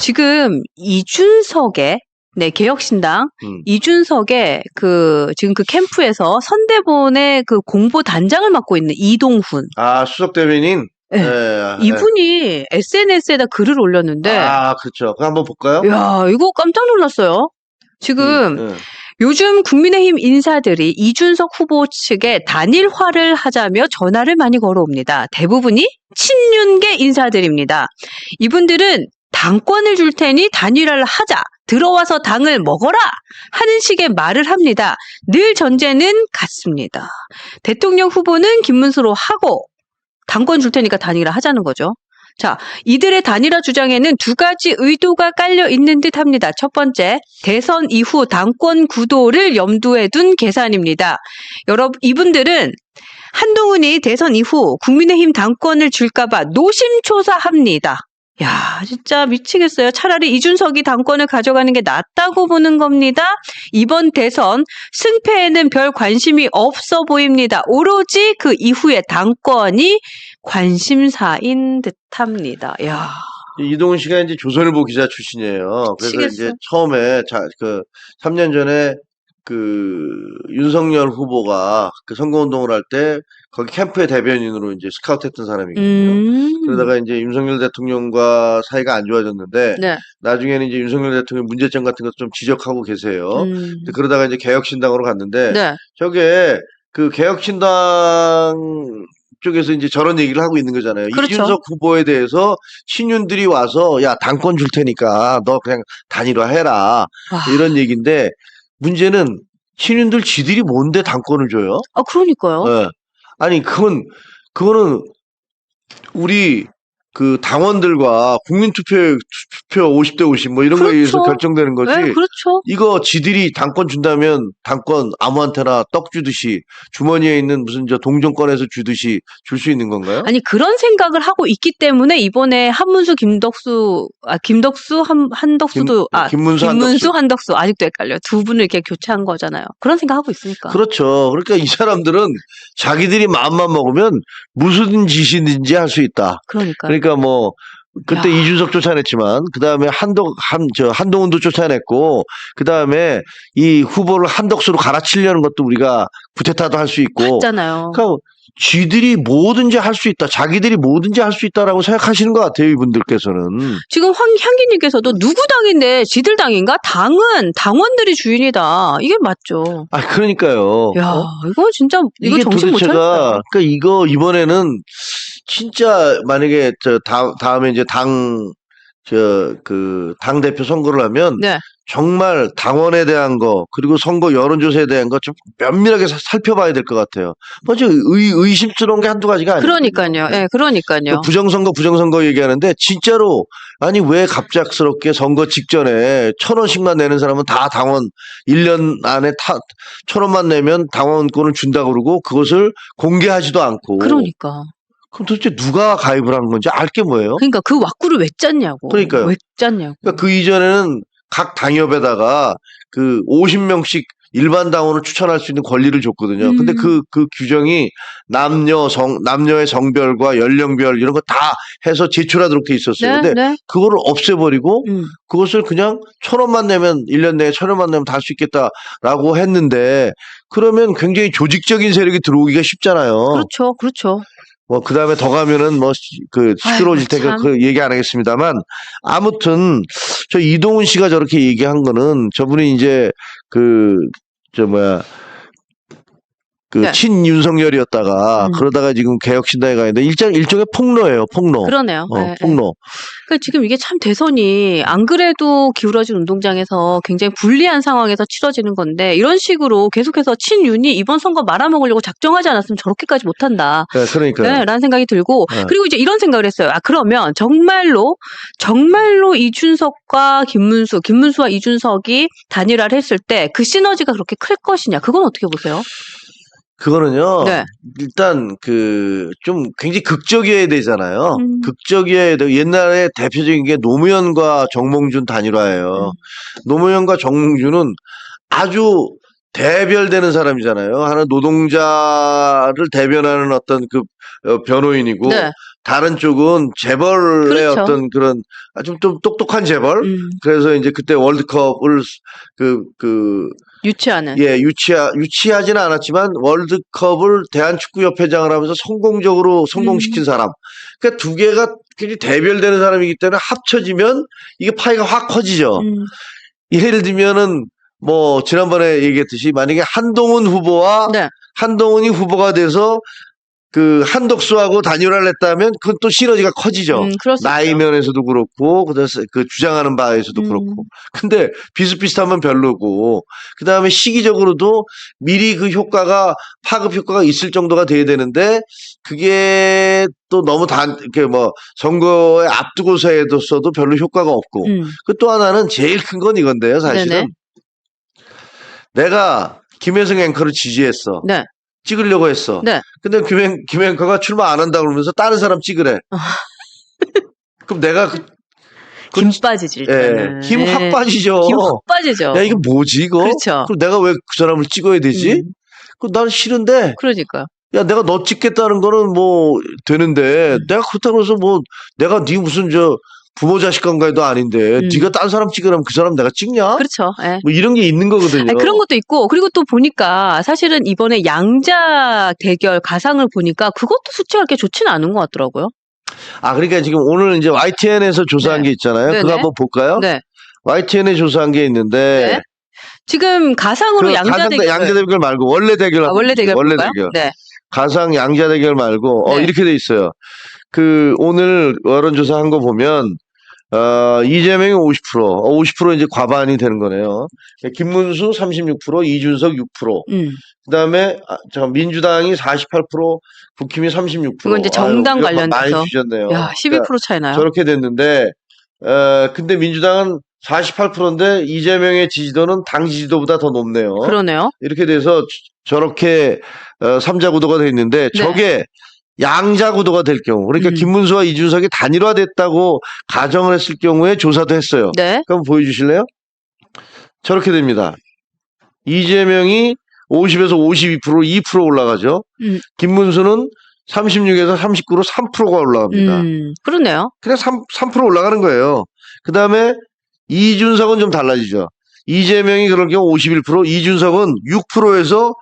지금 이준석의 개혁신당 이준석의 지금 그 캠프에서 선대본의 그 공보 단장을 맡고 있는 이동훈. 아, 수석 대변인? 네. 이분이 SNS에다 글을 올렸는데. 아, 그렇죠. 그거 한번 볼까요? 야, 이거 깜짝 놀랐어요. 지금 요즘 국민의힘 인사들이 이준석 후보 측에 단일화를 하자며 전화를 많이 걸어옵니다. 대부분이 친윤계 인사들입니다. 이분들은 당권을 줄 테니 단일화를 하자. 들어와서 당을 먹어라 하는 식의 말을 합니다. 늘 전제는 같습니다. 대통령 후보는 김문수로 하고 당권 줄 테니까 단일화 하자는 거죠. 자, 이들의 단일화 주장에는 두 가지 의도가 깔려 있는 듯 합니다. 첫 번째, 대선 이후 당권 구도를 염두에 둔 계산입니다. 여러분, 이분들은 한동훈이 대선 이후 국민의힘 당권을 줄까봐 노심초사합니다. 야, 진짜 미치겠어요. 차라리 이준석이 당권을 가져가는 게 낫다고 보는 겁니다. 이번 대선 승패에는 별 관심이 없어 보입니다. 오로지 그 이후의 당권이 관심사인 듯합니다. 야. 이동훈 씨가 이제 조선일보 기자 출신이에요. 그래서 미치겠어. 이제 처음에 3년 전에 윤석열 후보가 그 선거운동을 할 때 거기 캠프의 대변인으로 이제 스카우트했던 사람이거든요. 그러다가 이제 윤석열 대통령과 사이가 안 좋아졌는데 네. 나중에는 이제 윤석열 대통령 문제점 같은 것도 좀 지적하고 계세요. 그러다가 이제 개혁신당으로 갔는데 네. 저게 그 개혁신당 쪽에서 이제 저런 얘기를 하고 있는 거잖아요. 그렇죠. 이준석 후보에 대해서 신윤들이 와서 야 당권 줄 테니까 너 그냥 단일화 해라 이런 얘기인데 문제는 신윤들 지들이 뭔데 당권을 줘요? 아, 그러니까요. 네. 아니 그거는 우리 그 당원들과 국민투표 50대 50 뭐 이런 거에 의해서 결정되는 거지. 네, 그렇죠. 이거 지들이 당권 준다면 당권 아무한테나 떡 주듯이 주머니에 있는 무슨 동전 꺼내서 주듯이 줄 수 있는 건가요? 아니, 그런 생각을 하고 있기 때문에 이번에 한문수 김문수 한덕수 아직도 헷갈려요. 두 분을 이렇게 교체한 거잖아요. 그런 생각하고 있으니까. 그렇죠. 그러니까 이 사람들은 자기들이 마음만 먹으면 무슨 짓이든지 할 수 있다. 그러니까 뭐 그때 이준석 쫓아냈지만 그 다음에 한동훈도 쫓아냈고 그 다음에 이 후보를 한덕수로 갈아치려는 것도 우리가 구태타도 할 수 있고. 맞잖아요. 그러니까 쥐들이 뭐든지 할 수 있다. 자기들이 뭐든지 할 수 있다라고 생각하시는 것 같아요. 이분들께서는. 지금 향기님께서도 누구 당인데 지들 당인가? 당은 당원들이 주인이다. 이게 맞죠. 아, 그러니까요. 야, 이거 진짜 이거 정신 못 차렸어요. 그러니까 이거 이번에는 진짜 만약에 다음에 이제 당 대표 선거를 하면 네. 정말 당원에 대한 거 그리고 선거 여론조사에 대한 거 좀 면밀하게 살펴봐야 될 것 같아요. 먼저 의심스러운 게 한두 가지가 아니에요. 그러니까요. 예, 그러니까요. 부정선거 얘기하는데 진짜로 아니 왜 갑작스럽게 선거 직전에 1,000원씩만 내는 사람은 다 당원 1년 안에 1,000원만 내면 당원권을 준다고 그러고 그것을 공개하지도 않고. 그러니까. 그럼 도대체 누가 가입을 한 건지 알 게 뭐예요? 그러니까 그 왁구를 왜 짰냐고. 그러니까요. 왜 짰냐고. 그러니까 그 이전에는 각 당협에다가 그 50명씩 일반 당원을 추천할 수 있는 권리를 줬거든요. 근데 그 규정이 남녀의 성별과 연령별 이런 거 다 해서 제출하도록 돼 있었어요. 근데 그거를 없애버리고 그것을 그냥 1,000원만 내면 1년 내에 1,000원만 내면 다 할 수 있겠다라고 했는데 그러면 굉장히 조직적인 세력이 들어오기가 쉽잖아요. 그렇죠. 뭐, 그 다음에 더 가면은 시끄러워질 테니까 그 얘기 안 하겠습니다만, 아무튼, 저 이동훈 씨가 저렇게 얘기한 거는 저분이 이제 친윤석열이었다가 그러다가 지금 개혁신당에 가 있는데 일종의 폭로예요, 폭로. 그러네요. 폭로. 그러니까 지금 이게 참 대선이 안 그래도 기울어진 운동장에서 굉장히 불리한 상황에서 치러지는 건데 이런 식으로 계속해서 친윤이 이번 선거 말아먹으려고 작정하지 않았으면 저렇게까지 못한다. 네, 그러니까요. 네, 라는 생각이 들고 그리고 이제 이런 생각을 했어요. 그러면 정말로 이준석과 김문수와 이준석이 단일화를 했을 때 그 시너지가 그렇게 클 것이냐. 그건 어떻게 보세요? 그거는요. 일단 좀 굉장히 극적이어야 되잖아요. 극적이어야 되고 옛날에 대표적인 게 노무현과 정몽준 단일화예요. 노무현과 정몽준은 아주 대별되는 사람이잖아요. 하나 노동자를 대변하는 어떤 변호인이고 다른 쪽은 재벌의 그렇죠. 어떤 그런 좀 똑똑한 재벌. 그래서 이제 그때 월드컵을 유치하는. 예, 유치하지는 않았지만 월드컵을 대한축구협회장을 하면서 성공적으로 성공시킨 사람. 그러니까 두 개가 굉장히 대별되는 사람이기 때문에 합쳐지면 이게 파이가 확 커지죠. 예를 들면은 뭐 지난번에 얘기했듯이 만약에 한동훈 후보와 네. 한동훈이 후보가 돼서 그 한덕수하고 단일화를 했다면 그건 또 시너지가 커지죠. 그럴 수 나이 있죠. 면에서도 그렇고 그다음에 그 주장하는 바에서도 그렇고. 근데 비슷비슷하면 별로고 그다음에 시기적으로도 미리 그 효과가 파급 효과가 있을 정도가 돼야 되는데 그게 또 너무 이렇게 뭐 선거에 앞두고서 해뒀어도 별로 효과가 없고. 그 또 하나는 제일 큰 건 이건데요, 사실은. 네네. 내가 김혜성 앵커를 지지했어. 네. 찍으려고 했어. 네. 근데 김 앵커가 출마 안 한다 그러면서 다른 사람 찍으래. 그럼 내가 힘 빠지지 일단은. 힘 확 빠지죠. 힘 확 빠지죠. 야, 이거 뭐지 이거? 그렇죠. 그럼 내가 왜 그 사람을 찍어야 되지? 그럼 난 싫은데. 그러니까요. 야, 내가 너 찍겠다는 거는 뭐 되는데 내가 그렇다고 해서 뭐 내가 네 무슨 부모 자식 관계도 아닌데 네가 딴 사람 찍으라면 그 사람 내가 찍냐? 그렇죠. 예. 뭐 이런 게 있는 거거든요. 아니, 그런 것도 있고 그리고 또 보니까 사실은 이번에 양자 대결 가상을 보니까 그것도 수치가 그렇게 좋지는 않은 것 같더라고요. 아, 그러니까 지금 오늘 이제 YTN에서 조사한 게 있잖아요. 네네. 그거 한번 볼까요? 네. YTN에 조사한 게 있는데 네. 지금 가상으로 양자 대결 말고 원래 대결. 원래 대결 볼까요? 네. 가상 양자 대결 말고 네. 이렇게 돼 있어요. 그 오늘 여론조사 한 거 보면 이재명이 50%, 50% 이제 과반이 되는 거네요. 김문수 36%, 이준석 6%. 그다음에 민주당이 48%, 국힘이 36%. 그건 이제 정당 관련돼서 많이 주셨네요. 야, 12% 차이 나요. 저렇게 됐는데 근데 민주당은 48%인데 이재명의 지지도는 당 지지도보다 더 높네요. 그러네요. 이렇게 돼서 저렇게 3자 구도가 돼 있는데 네. 저게 양자 구도가 될 경우 그러니까 김문수와 이준석이 단일화됐다고 가정을 했을 경우에 조사도 했어요. 네. 그럼 보여주실래요? 저렇게 됩니다. 이재명이 50에서 52%, 2% 올라가죠. 김문수는 36에서 39로 3%가 올라갑니다. 그러네요. 그냥 3% 올라가는 거예요. 그 다음에 이준석은 좀 달라지죠. 이재명이 그럴 경우 51%, 이준석은 6%에서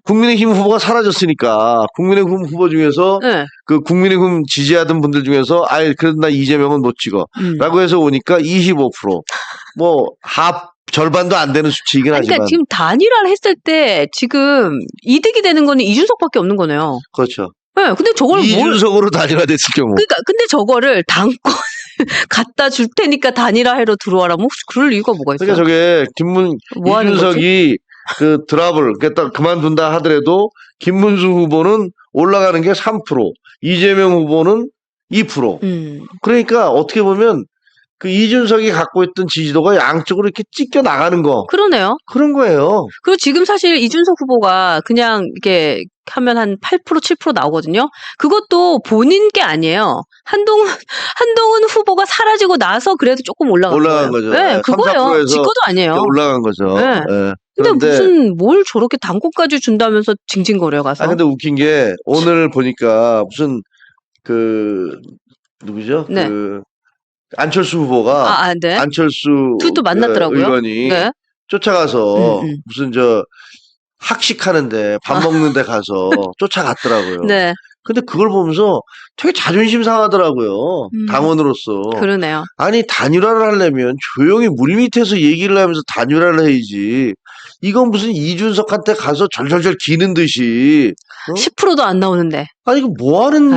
국민의힘 후보가 사라졌으니까 국민의힘 후보 중에서 네. 그 국민의힘 지지하던 분들 중에서 그래도 나 이재명은 못 찍어 라고 해서 오니까 25%. 뭐 절반도 안 되는 수치이긴 하지만. 그러니까 지금 단일화를 했을 때 지금 이득이 되는 거는 이준석밖에 없는 거네요. 그렇죠. 네, 근데 저걸 이준석으로 단일화됐을 경우. 그러니까 근데 저거를 당권 갖다 줄 테니까 단일화해로 들어와라. 뭐 혹시 그럴 이유가 뭐가 있어요? 그러니까 저게 뭐 이준석이 그 드랍을 그만둔다 하더라도 김문수 후보는 올라가는 게 3%, 이재명 후보는 2%. 그러니까 어떻게 보면 그 이준석이 갖고 있던 지지도가 양쪽으로 이렇게 찢겨 나가는 거. 그러네요. 그런 거예요. 그리고 지금 사실 이준석 후보가 그냥 이렇게 하면 한 8%, 7% 나오거든요. 그것도 본인 게 아니에요. 한동훈 후보가 사라지고 나서 그래도 조금 올라간 거죠. 네, 그거예요. 지 거도 아니에요. 올라간 거죠. 네. 네. 근데 무슨 뭘 저렇게 당권까지 준다면서 징징거려 가서. 근데 웃긴 게 오늘 보니까 무슨 누구죠? 네. 안철수 후보가 네. 안철수 둘도 만났더라고요. 의원이 네. 쫓아가서 무슨 학식하는데 밥 먹는데 가서 쫓아갔더라고요. 네. 근데 그걸 보면서 되게 자존심 상하더라고요. 당원으로서. 그러네요. 아니 단일화를 하려면 조용히 물밑에서 얘기를 하면서 단일화를 해야지. 이건 무슨 이준석한테 가서 절절절 기는 듯이 10%도 안 나오는데. 아니 이거 뭐 하는지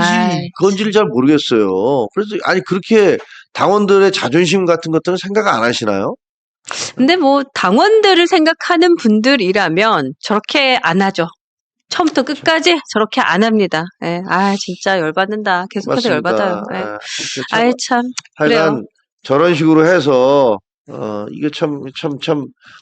건지를 잘 모르겠어요. 그래서 그렇게 당원들의 자존심 같은 것들은 생각 안 하시나요? 근데 뭐 당원들을 생각하는 분들이라면 저렇게 안 하죠. 처음부터 끝까지 저렇게 안 합니다. 네. 진짜 열받는다. 계속해서 열받아요. 네. 참. 하여간 그래요. 저런 식으로 해서 이게 참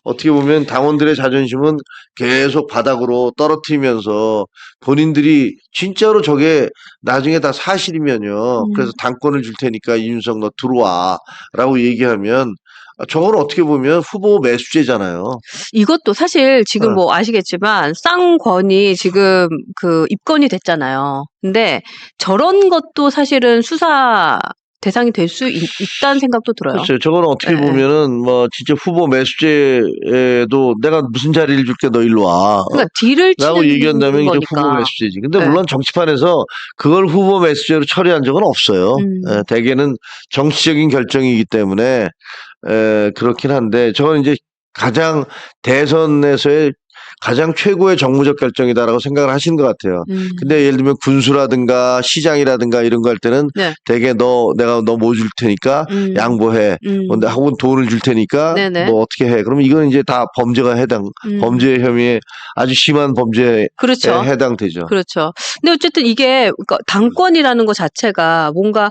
어떻게 보면 당원들의 자존심은 계속 바닥으로 떨어뜨리면서 본인들이 진짜로 저게 나중에 다 사실이면요. 그래서 당권을 줄 테니까 이준석 너 들어와 라고 얘기하면 저건 어떻게 보면 후보 매수제잖아요. 이것도 사실 지금 어. 뭐 아시겠지만 쌍권이 지금 그 입건이 됐잖아요. 근데 저런 것도 사실은 수사 대상이 될 수 있다는 생각도 들어요. 글쎄요, 저거는 어떻게 네. 보면은 뭐 진짜 후보 매수제에도 내가 무슨 자리를 줄게 너 일로 와. 그러니까 딜을 라고 치는 얘기한다면 이제 거니까. 후보 매수제지. 근데 네. 물론 정치판에서 그걸 후보 매수제로 처리한 적은 없어요. 대개는 정치적인 결정이기 때문에 그렇긴 한데 저는 이제 가장 대선에서의 가장 최고의 정무적 결정이다라고 생각을 하시는 것 같아요. 근데 예를 들면 군수라든가 시장이라든가 이런 거 할 때는 네. 대개 내가 너 뭐 줄 테니까 양보해. 혹은 돈을 줄 테니까 네네. 뭐 어떻게 해. 그러면 이건 이제 다 범죄가 범죄 혐의에 아주 심한 범죄에 그렇죠. 해당되죠. 그렇죠. 근데 어쨌든 이게 그러니까 당권이라는 것 자체가 뭔가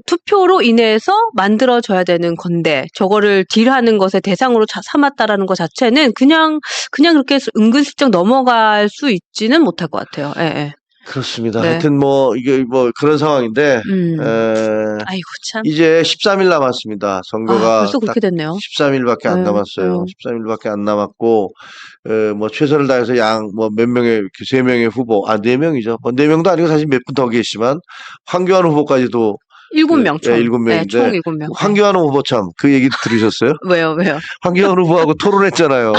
투표로 인해서 만들어져야 되는 건데 저거를 딜하는 것의 대상으로 삼았다라는 것 자체는 그냥 그렇게 은근슬쩍 넘어갈 수 있지는 못할 것 같아요. 예, 예. 그렇습니다. 네. 하여튼 뭐 이게 뭐 그런 상황인데 아이고 참. 이제 13일 남았습니다. 선거가 벌써 딱 그렇게 됐네요. 13일밖에 안 남았어요. 13일밖에 안 남았고 뭐 최선을 다해서 몇 명의 3명의 후보, 4명이죠. 뭐 4명도 아니고 사실 몇 분 더 계시지만 황교안 후보까지도 7명 총. 7명인데 총 7명. 황교안 후보 참 그 얘기 들으셨어요? 왜요? 황교안 후보하고 토론했잖아요.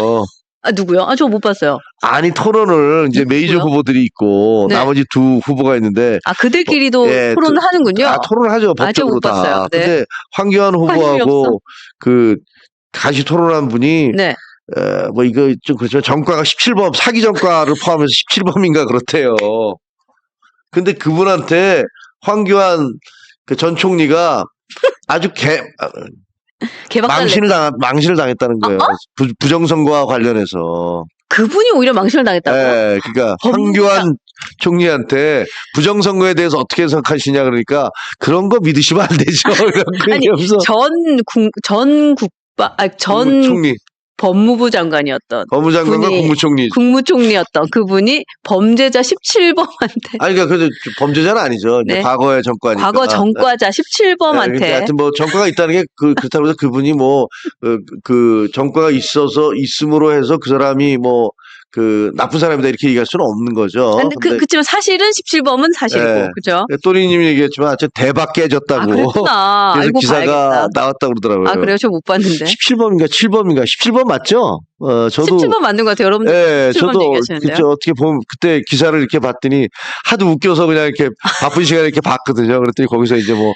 누구요? 저 못 봤어요. 아니 토론을 이제 메이저 누구요? 후보들이 있고 네. 나머지 2 후보가 있는데 그들끼리도 토론을 하는군요. 토론을 하죠. 제가 법적으로 못 봤어요. 다. 네. 근데 황교안 관심이 없어. 후보하고 같이 토론한 분이 네. 뭐 이거 좀 그렇지만 전과가 17범 사기 전과를 포함해서 17범인가 그렇대요. 근데 그분한테 황교안 전 총리가 아주 망신을 당했다는 거예요. 부정선거와 관련해서. 그분이 오히려 망신을 당했다고요? 네, 그러니까 황교안 총리한테 부정선거에 대해서 어떻게 생각하시냐 그러니까 그런 거 믿으시면 안 되죠. 아니 전 총리. 법무부 장관이었던 법무장관과 국무총리. 국무총리였던 그분이 범죄자 17범한테. 아니, 그러니까 그래도 범죄자는 아니죠. 네. 과거의 전과니까. 과거 전과자 17범한테. 네, 하여튼 뭐 전과가 있다는 게 그렇다고 해서 그분이 뭐 전과가 있음으로 해서 그 사람이 뭐 나쁜 사람이다 이렇게 얘기할 수는 없는 거죠. 근데 그렇지만 사실은 17범은 사실이고, 네. 그죠? 또리님이 얘기했지만 대박 깨졌다고. 그랬구나. 그래서 알고 기사가 봐야겠다. 나왔다고 그러더라고요. 그래요? 저 못 봤는데. 17범인가 7범인가 17범 맞죠? 저도 17범 맞는 것 같아요. 여러분들. 네, 17범 저도 얘기하시는데요. 어떻게 보면 그때 기사를 이렇게 봤더니 하도 웃겨서 그냥 이렇게 바쁜 시간에 이렇게 봤거든요. 그랬더니 거기서 이제 뭐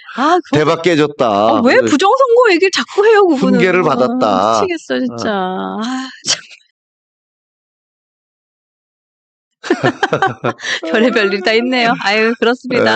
대박 깨졌다. 왜 부정선거 얘기를 자꾸 해요, 그분은. 훈계를 받았다. 미치겠어, 진짜. 참. 별의별 일 다 있네요. 아유, 그렇습니다.